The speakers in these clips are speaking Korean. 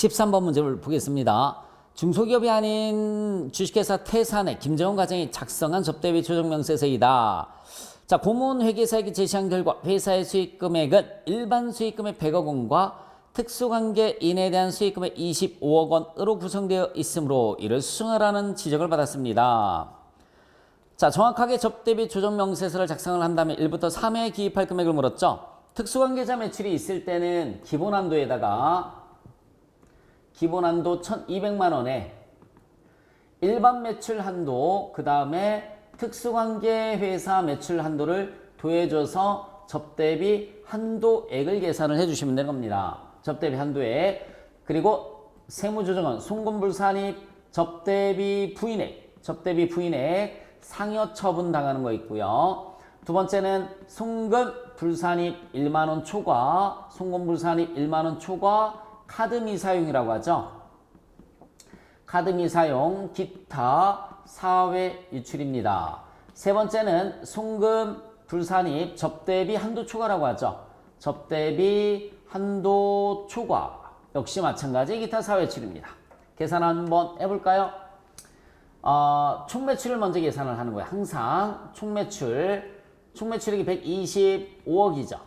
13번 문제를 보겠습니다. 중소기업이 아닌 주식회사 태산의 김정은 과장이 작성한 접대비 조정명세서이다. 자, 고문회계사에게 제시한 결과 회사의 수익금액은 일반 수익금의 100억 원과 특수관계인에 대한 수익금의 25억 원으로 구성되어 있으므로 이를 수정하라는 지적을 받았습니다. 자, 정확하게 접대비 조정명세서를 작성을 한다면 1부터 3회에 기입할 금액을 물었죠. 특수관계자 매출이 있을 때는 기본한도에다가 기본한도 1,200만 원에 일반 매출 한도, 그 다음에 특수관계 회사 매출 한도를 더해줘서 접대비 한도액을 계산을 해주시면 되는 겁니다. 접대비 한도액. 그리고 세무조정은 송금불산입 접대비 부인액 상여 처분 당하는 거 있고요. 두 번째는 송금 불산입 1만 원 초과, 송금 불산입 1만 원 초과 카드 미사용이라고 하죠. 카드 미사용, 기타, 사회 유출입니다. 세 번째는 송금 불산입 접대비 한도 초과라고 하죠. 접대비 한도 초과 역시 마찬가지 기타 사회 유출입니다. 계산 한번 해볼까요? 총 매출을 먼저 계산을 하는 거예요. 항상 총 매출액이 125억이죠.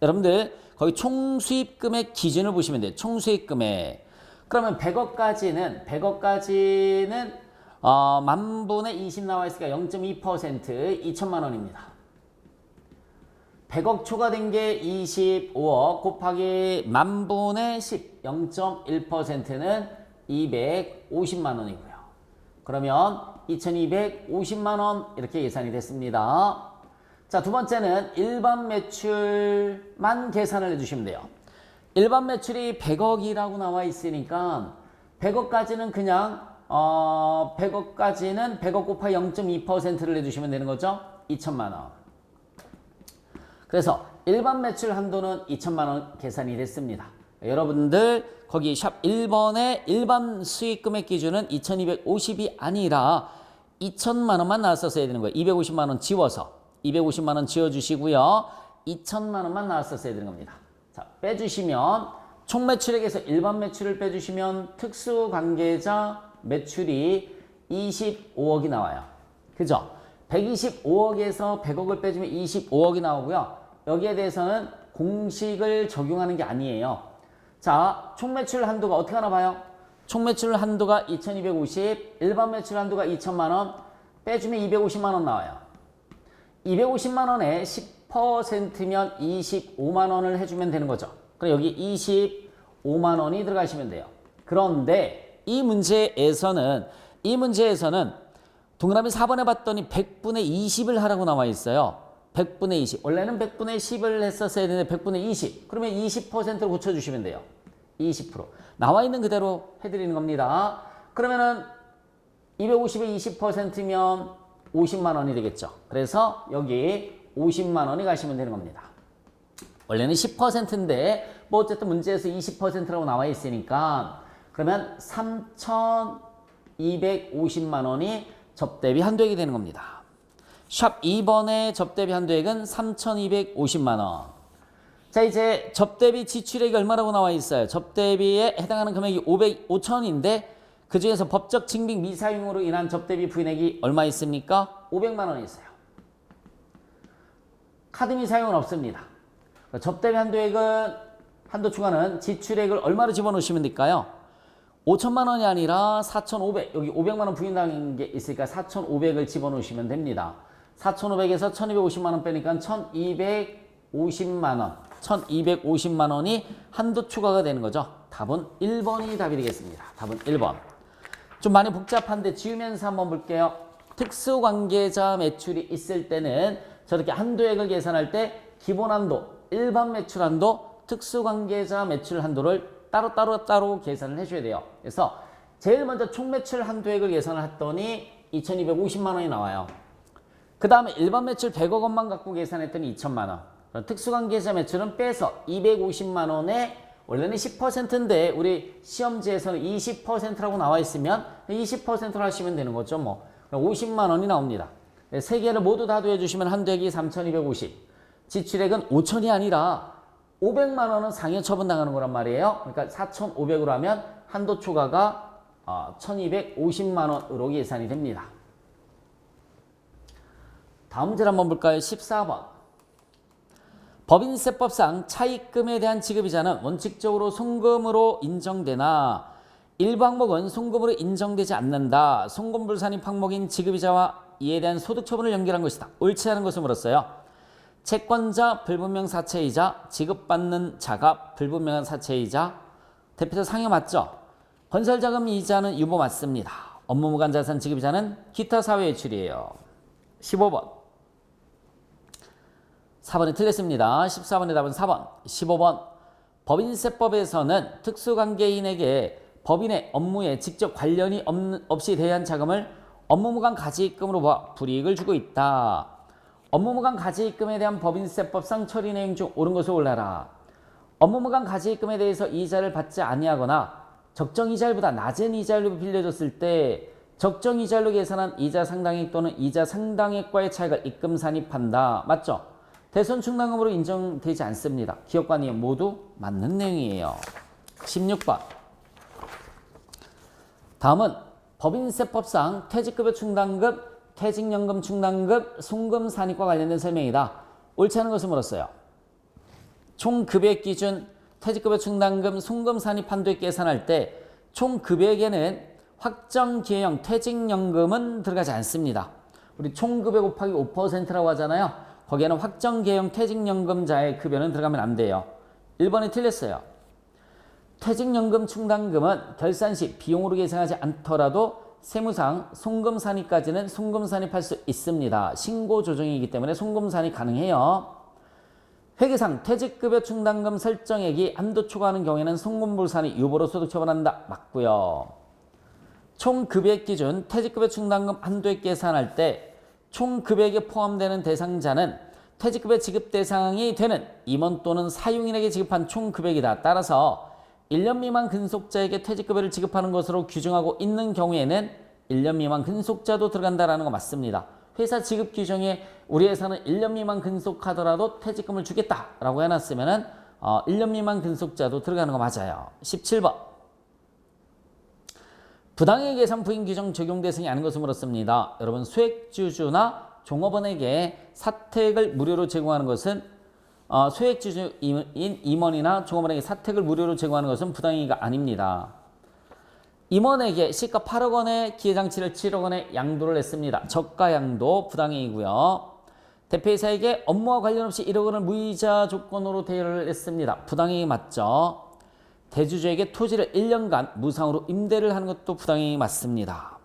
여러분들 거기 총 수입금액 기준을 보시면 돼요. 총 수입금액. 그러면 100억까지는 만분의 20 나와 있으니까 0.2% 2천만 원입니다. 100억 초과된 게 25억 곱하기 만분의 10 0.1%는 250만 원이고요. 그러면 2250만 원 이렇게 계산이 됐습니다. 자, 두 번째는 일반 매출만 계산을 해주시면 돼요. 일반 매출이 100억이라고 나와 있으니까 100억까지는 그냥 100억 곱하기 0.2%를 해주시면 되는 거죠. 2천만 원. 그래서 일반 매출 한도는 2천만 원 계산이 됐습니다. 여러분들 거기 샵 1번의 일반 수익금액 기준은 2250이 아니라 2천만 원만 나왔었어야 되는 거예요. 250만 원 지워서 250만 원 지워주시고요. 2천만 원만 나왔었어야 되는 겁니다. 자, 빼주시면 총 매출액에서 일반 매출을 빼주시면 특수관계자 매출이 25억이 나와요. 그죠? 125억에서 100억을 빼주면 25억이 나오고요. 여기에 대해서는 공식을 적용하는 게 아니에요. 자, 총 매출 한도가 어떻게 하나 봐요? 총 매출 한도가 2250, 일반 매출 한도가 2천만 원, 빼주면 250만 원 나와요. 250만 원에 10%면 25만 원을 해주면 되는 거죠. 그럼 여기 25만 원이 들어가시면 돼요. 그런데 이 문제에서는 동그라미 4번에 봤더니 100분의 20을 하라고 나와 있어요. 100분의 20. 원래는 100분의 10을 했었어야 되는데 100분의 20. 그러면 20%로 고쳐주시면 돼요. 20%. 나와 있는 그대로 해드리는 겁니다. 그러면은 250에 20%면 50만 원이 되겠죠. 그래서 여기 50만 원이 가시면 되는 겁니다. 원래는 10%인데 뭐 어쨌든 문제에서 20%라고 나와 있으니까 그러면 3,250만 원이 접대비 한도액이 되는 겁니다. 샵 2번의 접대비 한도액은 3,250만 원. 자, 이제 접대비 지출액이 얼마라고 나와 있어요? 접대비에 해당하는 금액이 5천인데 그 중에서 법적 증빙 미사용으로 인한 접대비 부인액이 얼마 있습니까? 500만 원이 있어요. 카드 미사용은 없습니다. 접대비 한도 추가는 지출액을 얼마로 집어넣으시면 될까요? 5천만 원이 아니라 4,500. 여기 500만 원 부인당한 게 있으니까 4,500을 집어넣으시면 됩니다. 4,500에서 1,250만 원 빼니까 1,250만 원. 1,250만 원이 한도 추가가 되는 거죠. 답은 1번이 답이 되겠습니다. 답은 1번. 좀 많이 복잡한데 지우면서 한번 볼게요. 특수관계자 매출이 있을 때는 저렇게 한도액을 계산할 때 기본한도, 일반 매출 한도, 특수관계자 매출 한도를 따로 계산을 해줘야 돼요. 그래서 제일 먼저 총 매출 한도액을 계산을 했더니 2,250만 원이 나와요. 그 다음에 일반 매출 100억 원만 갖고 계산했더니 2천만 원. 특수관계자 매출은 빼서 250만 원에 원래는 10%인데 우리 시험지에서는 20%라고 나와 있으면 20%로 하시면 되는 거죠. 뭐 50만 원이 나옵니다. 세 개를 모두 다 더해주시면 한도액이 3,250. 지출액은 5천이 아니라 500만 원은 상여 처분 당하는 거란 말이에요. 그러니까 4,500으로 하면 한도 초과가 1250만 원으로 계산이 됩니다. 다음 문제를 한번 볼까요? 14번. 법인세법상 차입금에 대한 지급이자는 원칙적으로 송금으로 인정되나 일부 항목은 송금으로 인정되지 않는다. 송금불산입 항목인 지급이자와 이에 대한 소득 처분을 연결한 것이다. 옳지 않은 것을 물었어요. 채권자 불분명 사채이자, 지급받는 자가 불분명한 사채이자. 대표자 상여 맞죠? 건설자금 이자는 유보 맞습니다. 업무무관 자산 지급이자는 기타 사회외출이에요. 15번. 4번이 틀렸습니다. 14번의 답은 4번. 15번. 법인세법에서는 특수관계인에게 법인의 업무에 직접 관련이 없이 대한 자금을 업무무관 가지입금으로 보아 불이익을 주고 있다. 업무무관 가지입금에 대한 법인세법상 처리 내용 중 옳은 것을 골라라. 업무무관 가지입금에 대해서 이자를 받지 아니하거나 적정 이자율보다 낮은 이자율로 빌려줬을 때 적정 이자율로 계산한 이자 상당액 또는 이자 상당액과의 차익을 입금 산입한다. 맞죠? 대손 충당금으로 인정되지 않습니다. 기업과 니은 모두 맞는 내용이에요. 16번. 다음은 법인세법상 퇴직급여 충당금, 퇴직연금 충당금, 송금 산입과 관련된 설명이다. 옳지 않은 것을 물었어요. 총 금액 기준 퇴직급여 충당금, 송금 산입 한도에 계산할 때 총 금액에는 확정 기회형 퇴직연금은 들어가지 않습니다. 우리 총 급여 곱하기 5%라고 하잖아요. 거기에는 확정 기회형 퇴직연금자의 급여는 들어가면 안 돼요. 1번이 틀렸어요. 퇴직연금 충당금은 결산 시 비용으로 계산하지 않더라도 세무상 송금 산입까지는 송금 산입할 수 있습니다. 신고 조정이기 때문에 송금 산입 가능해요. 회계상 퇴직급여 충당금 설정액이 한도 초과하는 경우에는 송금불 산입 유보로 소득 처분한다. 맞고요. 총 금액 기준 퇴직급여 충당금 한도액 계산할 때 총 금액에 포함되는 대상자는 퇴직급여 지급 대상이 되는 임원 또는 사용인에게 지급한 총 금액이다. 따라서 1년 미만 근속자에게 퇴직급여를 지급하는 것으로 규정하고 있는 경우에는 1년 미만 근속자도 들어간다는 거 맞습니다. 회사 지급 규정에 우리 회사는 1년 미만 근속하더라도 퇴직금을 주겠다라고 해놨으면 1년 미만 근속자도 들어가는 거 맞아요. 17번. 부당의 계산 부인 규정 적용 대상이 아닌 것을 물었습니다. 여러분 소액주주나 종업원에게 사택을 무료로 제공하는 것은 소액주주인 임원이나 종업원에게 사택을 무료로 제공하는 것은 부당행위가 아닙니다. 임원에게 시가 8억 원의 기회장치를 7억 원에 양도를 했습니다. 저가 양도 부당행위고요. 대표이사에게 업무와 관련 없이 1억 원을 무이자 조건으로 대여를 했습니다. 부당행위 맞죠? 대주주에게 토지를 1년간 무상으로 임대를 하는 것도 부당행위 맞습니다.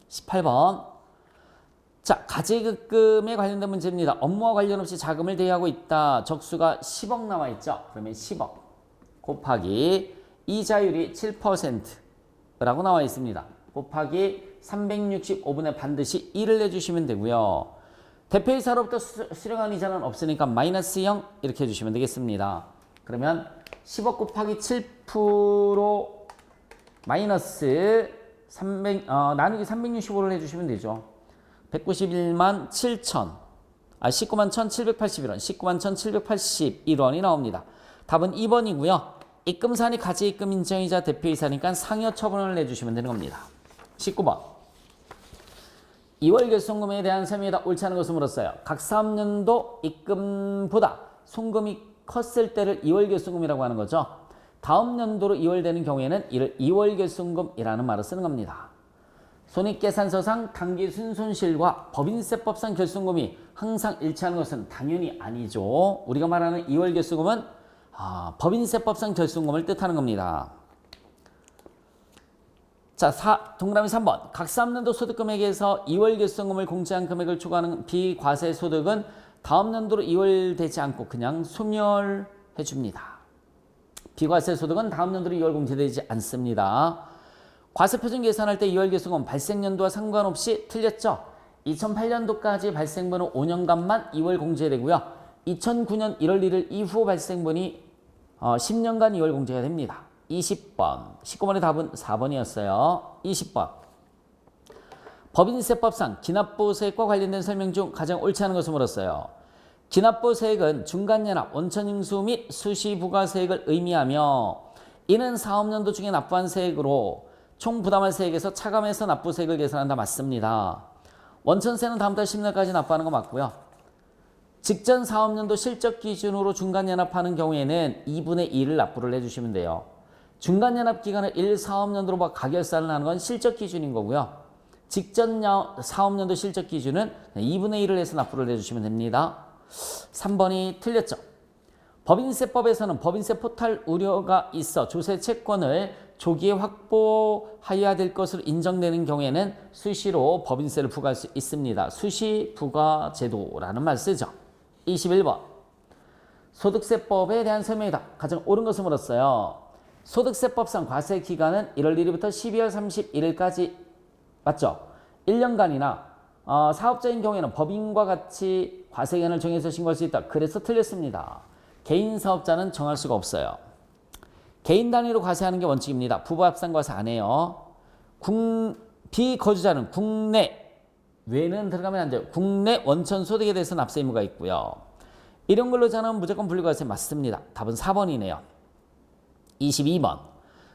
18번. 자, 가지급금에 관련된 문제입니다. 업무와 관련 없이 자금을 대여하고 있다. 적수가 10억 나와 있죠. 그러면 10억 곱하기 이자율이 7%라고 나와 있습니다. 곱하기 365분에 반드시 1을 내주시면 되고요. 대표이사로부터 수령한 이자는 없으니까 마이너스 0 이렇게 해주시면 되겠습니다. 그러면 10억 곱하기 7% 마이너스 나누기 365를 해주시면 되죠. 191만 7천 19만 1,781원 19만 1,781원이 나옵니다. 답은 2번이고요. 입금산이 가지입금 인정이자 대표이사니까 상여 처분을 내주시면 되는 겁니다. 19번. 2월 결손금에 대한 설명이다. 옳지 않은 것을 물었어요. 각 사업년도 입금보다 송금이 컸을 때를 2월 결손금이라고 하는 거죠. 다음 연도로 2월 되는 경우에는 이를 2월 결손금이라는 말을 쓰는 겁니다. 손익계산서상 당기순손실과 법인세법상 결손금이 항상 일치하는 것은 당연히 아니죠. 우리가 말하는 2월 결손금은 법인세법상 결손금을 뜻하는 겁니다. 자, 동그라미 3번. 각 사업년도 소득금액에서 2월 결손금을 공제한 금액을 초과하는 비과세 소득은 다음 연도로 2월 되지 않고 그냥 소멸해 줍니다. 비과세 소득은 다음 연도로 2월 공제되지 않습니다. 과세표준 계산할 때 2월 결손금 발생연도와 상관없이 틀렸죠. 2008년도까지 발생분은 5년간만 2월 공제되고요. 2009년 1월 1일 이후 발생분이 10년간 2월 공제가 됩니다. 20번. 19번의 답은 4번이었어요. 20번. 법인세법상 기납보세액과 관련된 설명 중 가장 옳지 않은 것을 물었어요. 기납보세액은 중간연합, 원천징수 및 수시부가세액을 의미하며 이는 사업연도 중에 납부한 세액으로 총 부담할 세액에서 차감해서 납부 세액을 계산한다. 맞습니다. 원천세는 다음 달 10일까지 납부하는 거 맞고요. 직전 사업연도 실적 기준으로 중간연합하는 경우에는 2분의 1을 납부를 해주시면 돼요. 중간연합 기간을 1사업연도로 가결산을 하는 건 실적 기준인 거고요. 직전 사업연도 실적 기준은 2분의 1을 해서 납부를 해주시면 됩니다. 3번이 틀렸죠. 법인세법에서는 법인세 포탈 우려가 있어 조세 채권을 조기에 확보하여야 될 것으로 인정되는 경우에는 수시로 법인세를 부과할 수 있습니다. 수시 부과 제도라는 말 쓰죠. 21번 소득세법에 대한 설명이다. 가장 옳은 것을 물었어요. 소득세법상 과세 기간은 1월 1일부터 12월 31일까지 맞죠? 1년간이나 사업자인 경우에는 법인과 같이 과세 기간을 정해서 신고할 수 있다. 그래서 틀렸습니다. 개인 사업자는 정할 수가 없어요. 개인 단위로 과세하는 게 원칙입니다. 부부 합산 과세 안 해요. 비거주자는 국내 외는 들어가면 안 돼요. 국내 원천 소득에 대해서 납세 의무가 있고요. 이런 근로자는 무조건 분리과세 맞습니다. 답은 4번이네요. 22번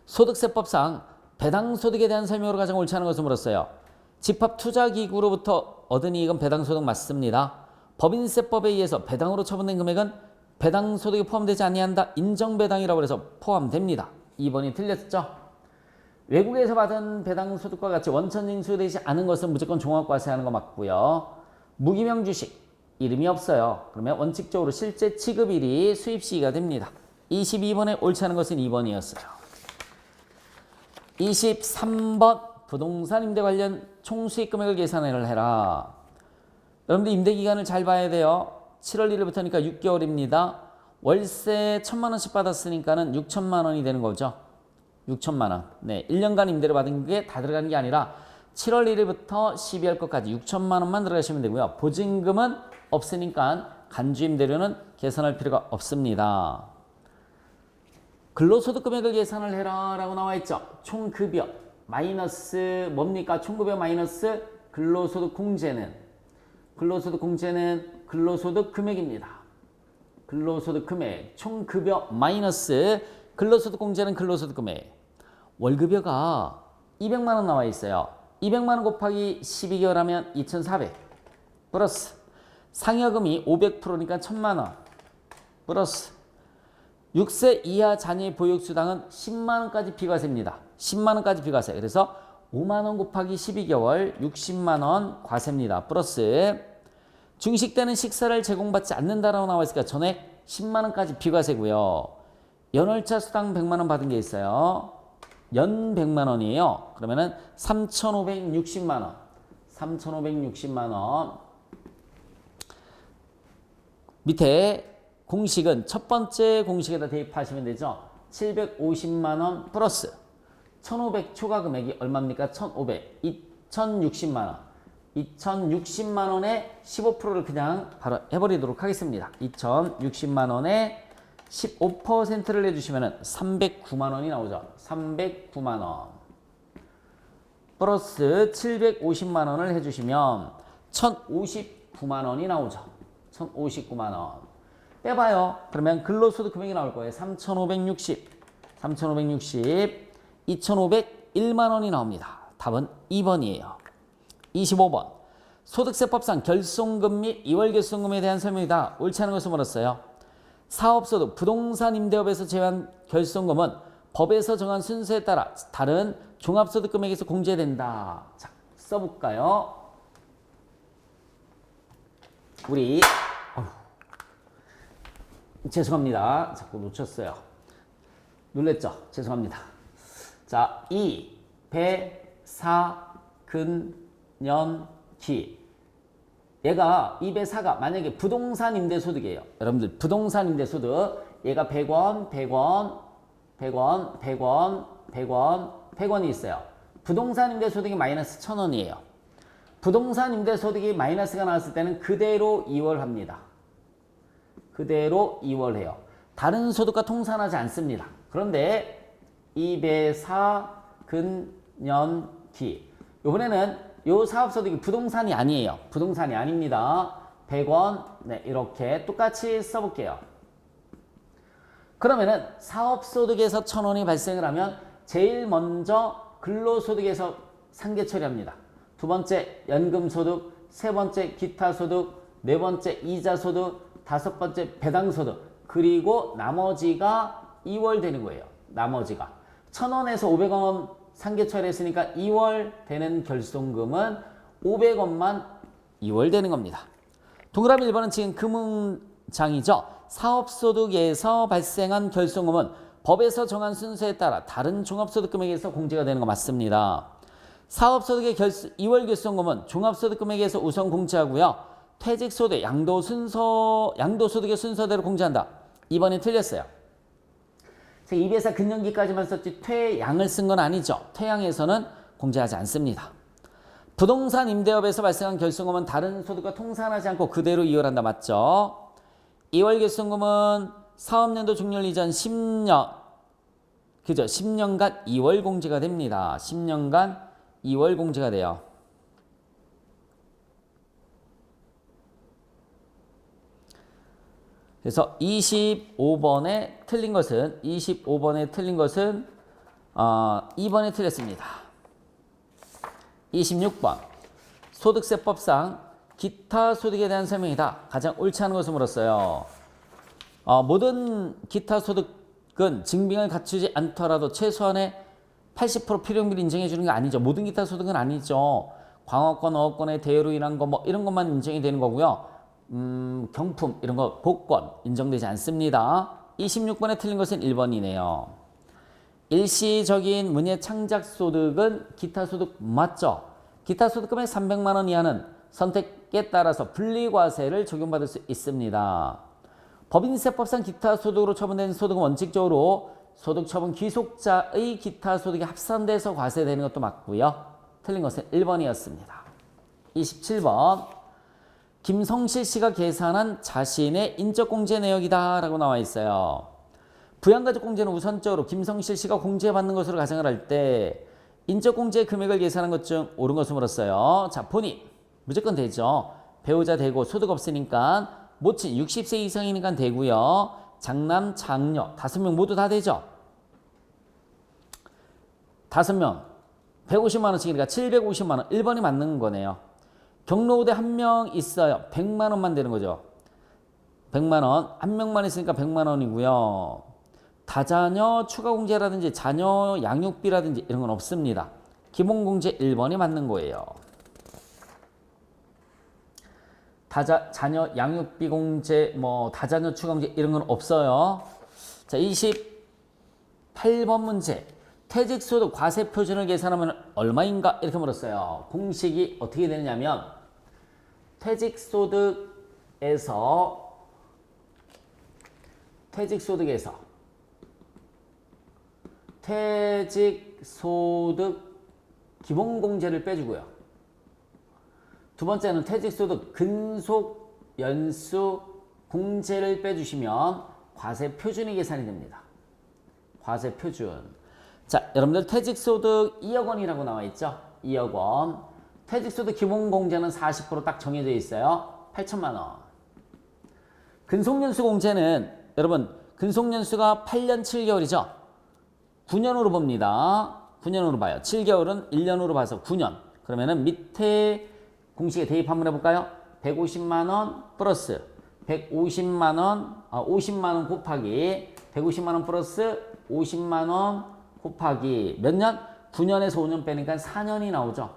소득세법상 배당소득에 대한 설명으로 가장 옳지 않은 것을 물었어요. 집합투자기구로부터 얻은 이익은 배당소득 맞습니다. 법인세법에 의해서 배당으로 처분된 금액은 배당소득에 포함되지 아니한다. 인정배당이라고 해서 포함됩니다. 2번이 틀렸죠. 외국에서 받은 배당소득과 같이 원천 징수되지 않은 것은 무조건 종합과세하는 거 맞고요. 무기명 주식 이름이 없어요. 그러면 원칙적으로 실제 취급일이 수입시기가 됩니다. 22번에 옳지 않은 것은 2번이었어요. 23번 부동산 임대 관련 총수익 금액을 계산을 해라. 여러분들 임대기간을 잘 봐야 돼요. 7월 1일부터니까 6개월입니다. 월세 1,000만 원씩 받았으니까는 6천만 원이 되는 거죠. 6천만 원. 네, 1년간 임대를 받은 게 다 들어가는 게 아니라 7월 1일부터 12월 것까지 6천만 원만 들어가시면 되고요. 보증금은 없으니까 간주 임대료는 계산할 필요가 없습니다. 근로소득 금액을 계산을 해라 라고 나와 있죠. 총급여 마이너스 뭡니까? 총급여 마이너스 근로소득 공제는 근로소득 금액입니다. 근로소득 금액 총급여 마이너스 근로소득 공제는 근로소득 금액. 월급여가 200만 원 나와 있어요. 200만 원 곱하기 12개월 하면 2,400 플러스 상여금이 500%니까 1,000만 원 플러스 6세 이하 자녀의 보육수당은 10만 원까지 비과세입니다. 10만 원까지 비과세. 그래서 5만 원 곱하기 12개월 60만 원 과세입니다. 플러스 중식 때는 식사를 제공받지 않는다라고 나와 있으니까 전액 10만 원까지 비과세고요. 연월차 수당 100만 원 받은 게 있어요. 연 100만 원이에요. 그러면은 3,560만 원. 3,560만 원. 밑에 공식은 첫 번째 공식에다 대입하시면 되죠. 750만 원 플러스 1,500 초과 금액이 얼마입니까? 1,500. 2,060만 원. 2,060만 원에 15%를 그냥 바로 해버리도록 하겠습니다. 2,060만 원에 15%를 해주시면 309만 원이 나오죠. 309만 원. 플러스 750만 원을 해주시면 1,059만 원이 나오죠. 1,059만 원. 빼봐요. 그러면 근로소득 금액이 나올 거예요. 3,560, 2,501만 원이 나옵니다. 답은 2번이에요. 25번. 소득세법상 결손금 및 2월 결손금에 대한 설명이다. 옳지 않은 것을 물었어요. 사업소득, 부동산 임대업에서 제외한 결손금은 법에서 정한 순서에 따라 다른 종합소득 금액에서 공제된다. 자, 써볼까요? 우리 죄송합니다. 자꾸 놓쳤어요. 놀랬죠? 죄송합니다. 자, 이, 배, 사, 근, 년, 기. 얘가 2배4가 만약에 부동산 임대소득이에요. 여러분들 부동산 임대소득 얘가 100원, 100원, 100원, 100원, 100원, 100원이 있어요. 부동산 임대소득이 마이너스 1,000원이에요. 부동산 임대소득이 마이너스가 나왔을 때는 그대로 2월 합니다. 그대로 2월 해요. 다른 소득과 통산하지 않습니다. 그런데 2배4, 근, 년, 기. 이번에는 요 사업소득이 부동산이 아니에요. 부동산이 아닙니다. 100원 네, 이렇게 똑같이 써볼게요. 그러면은 사업소득에서 1,000원이 발생을 하면 제일 먼저 근로소득에서 상계 처리합니다. 두 번째 연금소득, 세 번째 기타소득, 네 번째 이자소득, 다섯 번째 배당소득, 그리고 나머지가 2월 되는 거예요. 나머지가 1,000원에서 500원 상계 처리했으니까 2월 되는 결손금은 500원만 2월 되는 겁니다. 동그라미 1번은 지금 그 문장이죠. 사업소득에서 발생한 결손금은 법에서 정한 순서에 따라 다른 종합소득금액에서 공제가 되는 거 맞습니다. 사업소득의 2월 결손금은 종합소득금액에서 우선 공제하고요. 퇴직소득, 양도소득의 순서대로 공제한다. 2번이 틀렸어요. 제가 입에서 근년기까지만 썼지 퇴양을 쓴 건 아니죠. 퇴양에서는 공제하지 않습니다. 부동산 임대업에서 발생한 결손금은 다른 소득과 통산하지 않고 그대로 이월한다. 맞죠? 2월 결손금은 사업연도 종료 이전 10년, 그죠? 10년간 2월 공제가 됩니다. 10년간 2월 공제가 돼요. 그래서 25번에 틀린 것은 2번에 틀렸습니다. 26번 소득세법상 기타 소득에 대한 설명이다. 가장 옳지 않은 것을 물었어요. 모든 기타 소득은 증빙을 갖추지 않더라도 최소한의 80% 필요금을 인정해 주는 게 아니죠. 모든 기타 소득은 아니죠. 광어권, 어업권의 대여로 인한 거 뭐 이런 것만 인정이 되는 거고요. 경품 이런 거 복권 인정되지 않습니다. 26번에 틀린 것은 1번이네요. 일시적인 문예 창작 소득은 기타 소득 맞죠? 기타 소득금액 300만 원 이하는 선택에 따라서 분리과세를 적용받을 수 있습니다. 법인세법상 기타 소득으로 처분된 소득은 원칙적으로 소득처분 귀속자의 기타 소득이 합산돼서 과세되는 것도 맞고요. 틀린 것은 1번이었습니다. 27번 김성실 씨가 계산한 자신의 인적공제 내역이다 라고 나와 있어요. 부양가족공제는 우선적으로 김성실 씨가 공제받는 것으로 가정을 할 때 인적공제 금액을 계산한 것 중 옳은 것을 물었어요. 자, 본인 무조건 되죠. 배우자 되고 소득 없으니까 모친 60세 이상이니까 되고요. 장남, 장녀 5명 모두 다 되죠. 5명 150만 원씩이니까 750만 원 1번이 맞는 거네요. 경로우대 1명 있어요. 100만 원만 되는 거죠. 100만 원. 1명만 있으니까 100만 원이고요. 다자녀 추가공제라든지 자녀 양육비라든지 이런 건 없습니다. 기본공제 1번이 맞는 거예요. 자녀 양육비 공제, 다자녀 추가공제 이런 건 없어요. 자, 28번 문제. 퇴직소득 과세표준을 계산하면 얼마인가? 이렇게 물었어요. 공식이 어떻게 되느냐면 퇴직소득에서 퇴직소득 기본공제를 빼주고요. 두 번째는 퇴직소득 근속 연수 공제를 빼주시면 과세표준이 계산이 됩니다. 과세표준. 자, 여러분들 퇴직소득 2억 원이라고 나와 있죠? 2억 원. 퇴직소득 기본공제는 40% 딱 정해져 있어요. 8천만 원. 근속연수 공제는 여러분 근속연수가 8년 7개월이죠? 9년으로 봅니다. 9년으로 봐요. 7개월은 1년으로 봐서 9년. 그러면은 밑에 공식에 대입 한번 해볼까요? 150만 원 플러스 150만 원, 50만 원 곱하기 150만 원 플러스 50만 원 곱하기 몇 년? 9년에서 5년 빼니까 4년이 나오죠.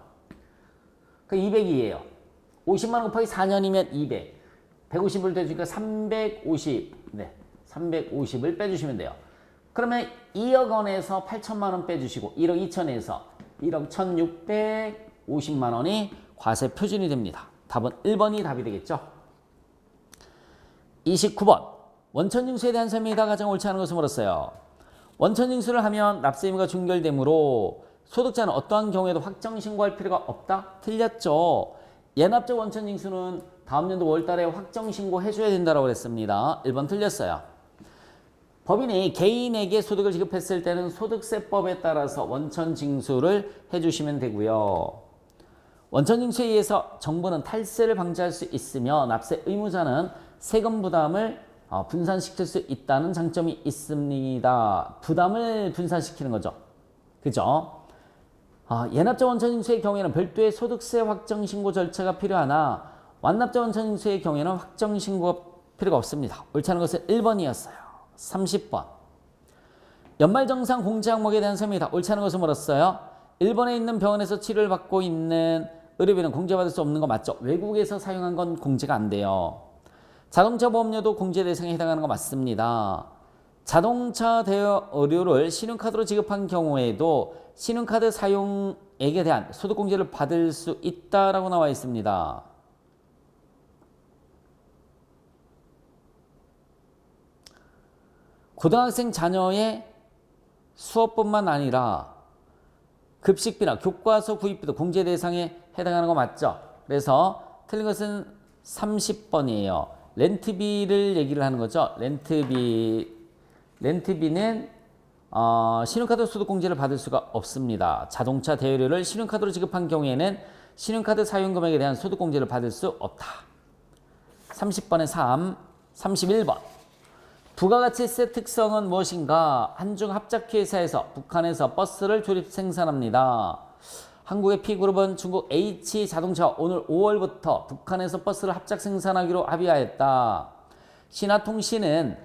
그 200이에요. 50만 원 곱하기 4년이면 200. 150을 빼주니까 350. 네, 350을 빼주시면 돼요. 그러면 2억 원에서 8천만 원 빼주시고 1억 2천에서 1억 1,650만 원이 과세 표준이 됩니다. 답은 1번이 답이 되겠죠. 29번 원천징수에 대한 설명이다. 가장 옳지 않은 것을 물었어요. 원천징수를 하면 납세 의무가 종결되므로 소득자는 어떠한 경우에도 확정신고할 필요가 없다? 틀렸죠. 예납적 원천징수는 다음 연도 5월달에 확정신고 해줘야 된다고 그랬습니다. 1번 틀렸어요. 법인이 개인에게 소득을 지급했을 때는 소득세법에 따라서 원천징수를 해주시면 되고요. 원천징수에 의해서 정부는 탈세를 방지할 수 있으며 납세 의무자는 세금 부담을 분산시킬 수 있다는 장점이 있습니다. 부담을 분산시키는 거죠. 그죠? 예납자 원천징수의 경우에는 별도의 소득세 확정신고 절차가 필요하나 완납자 원천징수의 경우에는 확정신고가 필요가 없습니다. 옳지 않은 것은 1번이었어요. 30번. 연말정산 공제 항목에 대한 설명이다. 옳지 않은 것을 물었어요. 일본에 있는 병원에서 치료를 받고 있는 의료비는 공제받을 수 없는 거 맞죠? 외국에서 사용한 건 공제가 안 돼요. 자동차 보험료도 공제 대상에 해당하는 거 맞습니다. 자동차 대여 의료를 신용카드로 지급한 경우에도 신용카드 사용액에 대한 소득공제를 받을 수 있다라고 나와 있습니다. 고등학생 자녀의 수업뿐만 아니라 급식비나 교과서 구입비도 공제 대상에 해당하는 거 맞죠? 그래서 틀린 것은 30번이에요. 렌트비를 얘기를 하는 거죠. 렌트비는 신용카드 소득공제를 받을 수가 없습니다. 자동차 대여료를 신용카드로 지급한 경우에는 신용카드 사용금액에 대한 소득공제를 받을 수 없다. 30번에 3, 31번. 부가가치세 특성은 무엇인가? 한중 합작회사에서 북한에서 버스를 조립 생산합니다. 한국의 P그룹은 중국 H자동차 오늘 5월부터 북한에서 버스를 합작 생산하기로 합의하였다. 신화통신은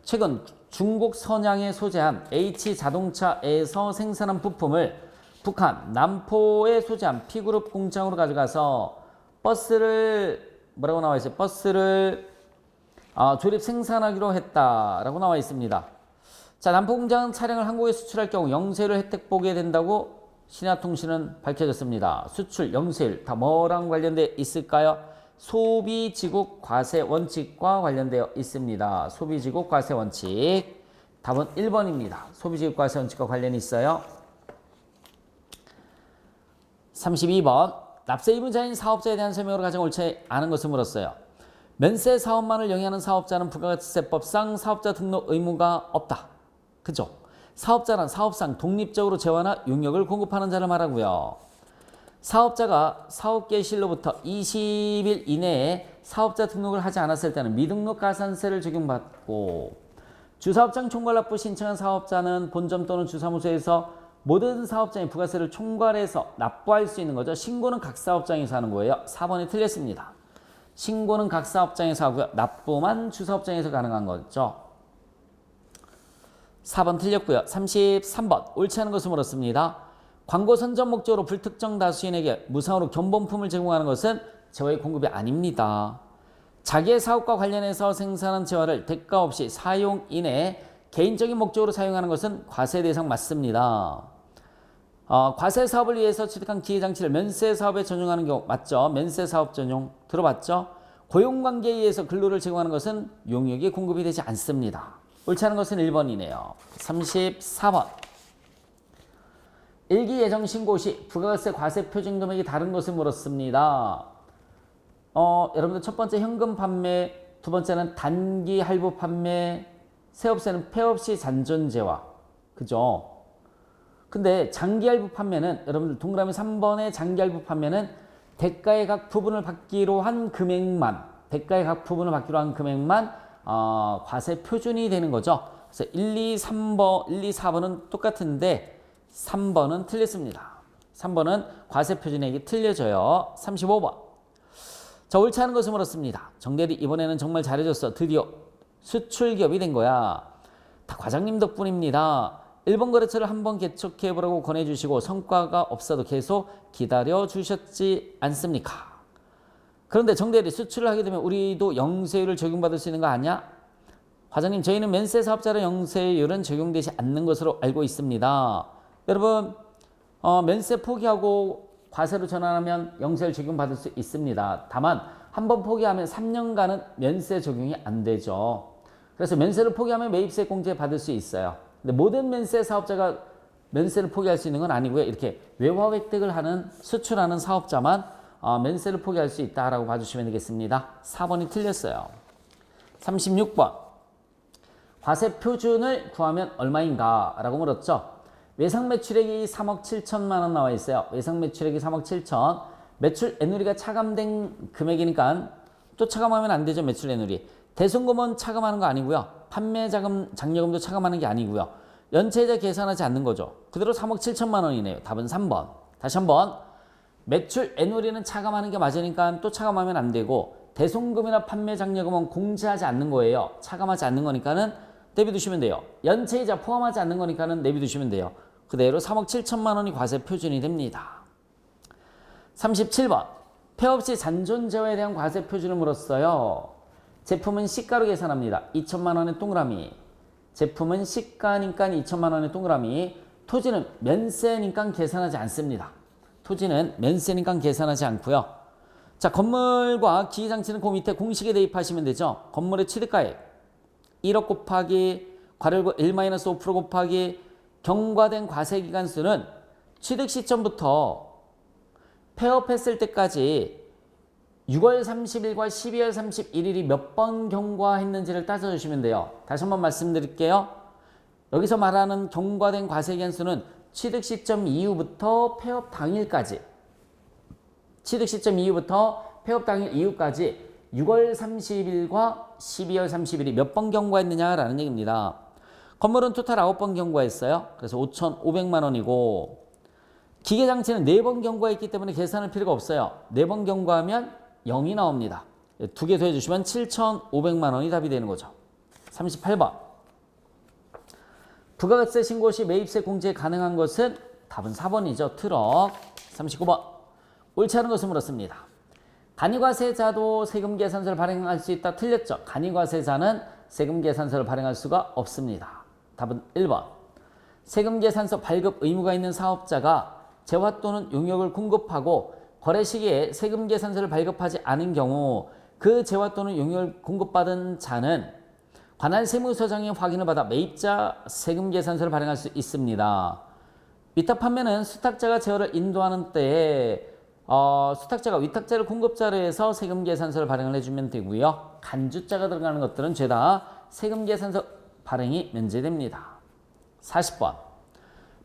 최근 중국 선양에 소재한 H자동차에서 생산한 부품을 북한 남포에 소재한 P그룹 공장으로 가져가서 버스를 뭐라고 나와 있어요? 버스를 조립 생산하기로 했다라고 나와 있습니다. 자, 남포공장 차량을 한국에 수출할 경우 영세율 혜택 보게 된다고 신화통신은 밝혀졌습니다. 수출, 영세율 다 뭐랑 관련되어 있을까요? 소비지국 과세 원칙과 관련되어 있습니다. 소비지국 과세 원칙. 답은 1번입니다. 소비지국 과세 원칙과 관련이 있어요. 32번. 납세 의무자인 사업자에 대한 설명으로 가장 옳지 않은 것을 물었어요. 면세 사업만을 영위하는 사업자는 부가가치세법상 사업자 등록 의무가 없다. 그죠? 사업자란 사업상 독립적으로 재화나 용역을 공급하는 자를 말하고요. 사업자가 사업 개시일로부터 20일 이내에 사업자 등록을 하지 않았을 때는 미등록 가산세를 적용받고, 주사업장 총괄납부 신청한 사업자는 본점 또는 주사무소에서 모든 사업장의 부가세를 총괄해서 납부할 수 있는 거죠. 신고는 각 사업장에서 하는 거예요. 4번이 틀렸습니다. 신고는 각 사업장에서 하고요. 납부만 주사업장에서 가능한 거죠. 4번 틀렸고요. 33번 옳지 않은 것을 물었습니다. 광고 선전 목적으로 불특정 다수인에게 무상으로 견본품을 제공하는 것은 재화의 공급이 아닙니다. 자기의 사업과 관련해서 생산한 재화를 대가 없이 사용인의 개인적인 목적으로 사용하는 것은 과세 대상 맞습니다. 과세 사업을 위해서 취득한 기계장치를 면세 사업에 전용하는 경우 맞죠? 면세 사업 전용 들어봤죠? 고용관계에 의해서 근로를 제공하는 것은 용역이 공급이 되지 않습니다. 옳지 않은 것은 1번이네요. 34번. 일기 예정 신고 시 부가세 과세 표준 금액이 다른 것을 물었습니다. 여러분들 첫 번째 현금 판매, 두 번째는 단기 할부 판매, 세 번째는 폐업 시 잔존재화. 그죠? 근데 장기 할부 판매는 여러분들 동그라미 3번의 장기 할부 판매는 대가의 각 부분을 받기로 한 금액만 과세 표준이 되는 거죠. 그래서 1, 2, 4번은 똑같은데 3번은 틀렸습니다. 3번은 과세 표준액이 틀려져요. 35번. 자, 옳지 않은 것을 물었습니다. 정대리 이번에는 정말 잘해줬어. 드디어 수출기업이 된 거야. 다 과장님 덕분입니다. 1번 거래처를 한번 개척해보라고 권해주시고 성과가 없어도 계속 기다려주셨지 않습니까? 그런데 정대리 수출을 하게 되면 우리도 영세율을 적용받을 수 있는 거 아니야? 과장님 저희는 면세 사업자로 영세율은 적용되지 않는 것으로 알고 있습니다. 여러분 면세 포기하고 과세로 전환하면 영세율 적용받을 수 있습니다. 다만 한번 포기하면 3년간은 면세 적용이 안 되죠. 그래서 면세를 포기하면 매입세 공제 받을 수 있어요. 근데 모든 면세 사업자가 면세를 포기할 수 있는 건 아니고요. 이렇게 외화 획득을 하는 수출하는 사업자만 면세를 포기할 수 있다라고 봐주시면 되겠습니다. 4번이 틀렸어요. 36번. 과세 표준을 구하면 얼마인가? 라고 물었죠. 외상 매출액이 3억 7천만 원 나와 있어요. 외상 매출액이 3억 7천. 매출 애누리가 차감된 금액이니까 또 차감하면 안 되죠. 매출 애누리. 대손금은 차감하는 거 아니고요. 판매자금 장려금도 차감하는 게 아니고요. 연체이자 계산하지 않는 거죠. 그대로 3억 7천만 원이네요. 답은 3번. 다시 한번 매출 애누리는 차감하는 게 맞으니까 또 차감하면 안 되고 대손금이나 판매 장려금은 공제하지 않는 거예요. 차감하지 않는 거니까는 내비두시면 돼요. 연체이자 포함하지 않는 거니까는 내비두시면 돼요. 그대로 3억 7천만 원이 과세 표준이 됩니다. 37번 폐업 시 잔존 재화에 대한 과세 표준을 물었어요. 제품은 시가로 계산합니다. 2천만 원의 동그라미. 제품은 시가니까 2천만 원의 동그라미. 토지는 면세니까 계산하지 않습니다. 토지는 면세니까 계산하지 않고요. 자, 건물과 기기장치는 그 밑에 공식에 대입하시면 되죠. 건물의 취득가액 1억 곱하기 괄호 1-5% 곱하기 경과된 과세기간수는 취득 시점부터 폐업했을 때까지 6월 30일과 12월 31일이 몇 번 경과했는지를 따져주시면 돼요. 다시 한번 말씀드릴게요. 여기서 말하는 경과된 과세기간수는 취득 시점 이후부터 폐업 당일까지, 취득 시점 이후부터 폐업 당일 이후까지 6월 30일과 12월 30일이 몇 번 경과했느냐라는 얘기입니다. 건물은 토탈 9번 경과했어요. 그래서 5,500만 원이고 기계장치는 4번 경과했기 때문에 계산할 필요가 없어요. 4번 경과하면 0이 나옵니다. 2개 더해주시면 7,500만 원이 답이 되는 거죠. 38번 부가세 신고 시 매입세 공제 가능한 것은 답은 4번이죠. 트럭. 39번 옳지 않은 것을 물었습니다. 간이과세자도 세금계산서를 발행할 수 있다. 틀렸죠. 간이과세자는 세금계산서를 발행할 수가 없습니다. 답은 1번. 세금계산서 발급 의무가 있는 사업자가 재화 또는 용역을 공급하고 거래 시기에 세금계산서를 발급하지 않은 경우 그 재화 또는 용역을 공급받은 자는 관할 세무서장의 확인을 받아 매입자 세금계산서를 발행할 수 있습니다. 위탁 판매는 수탁자가 재화를 인도하는 때에 수탁자가 위탁자를 공급자로 해서 세금계산서를 발행을 해주면 되고요. 간주자가 들어가는 것들은 죄다 세금계산서 발행이 면제됩니다. 40번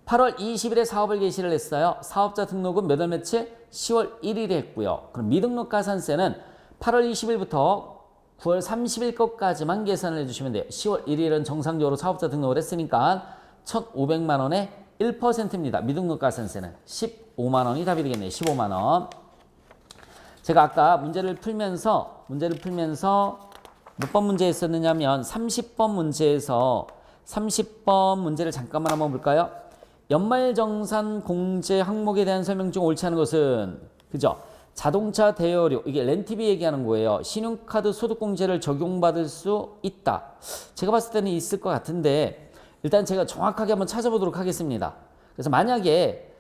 8월 20일에 사업을 개시를 했어요. 사업자 등록은 몇 월 며칠? 10월 1일에 했고요. 그럼 미등록 가산세는 8월 20일부터 9월 30일 것까지만 계산을 해주시면 돼요. 10월 1일은 정상적으로 사업자 등록을 했으니까 1,500만 원의 1%입니다. 미등록 가산세는 15만 원이 답이 되겠네요. 15만 원. 제가 아까 문제를 풀면서 몇 번 문제 했었느냐면 30번 문제에서 30번 문제를 잠깐만 한번 볼까요? 연말정산 공제 항목에 대한 설명 중 옳지 않은 것은 그죠? 자동차 대여료, 이게 렌트비 얘기하는 거예요. 신용카드 소득공제를 적용받을 수 있다. 제가 봤을 때는 있을 것 같은데 일단 제가 정확하게 한번 찾아보도록 하겠습니다. 그래서 만약에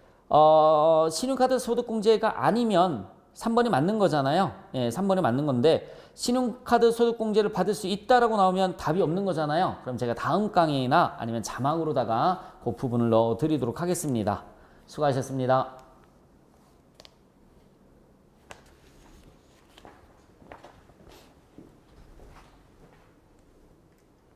신용카드 소득공제가 아니면 3번이 맞는 거잖아요. 예, 3번이 맞는 건데 신용카드 소득공제를 받을 수 있다라고 나오면 답이 없는 거잖아요. 그럼 제가 다음 강의나 아니면 자막으로다가 그 부분을 넣어드리도록 하겠습니다. 수고하셨습니다.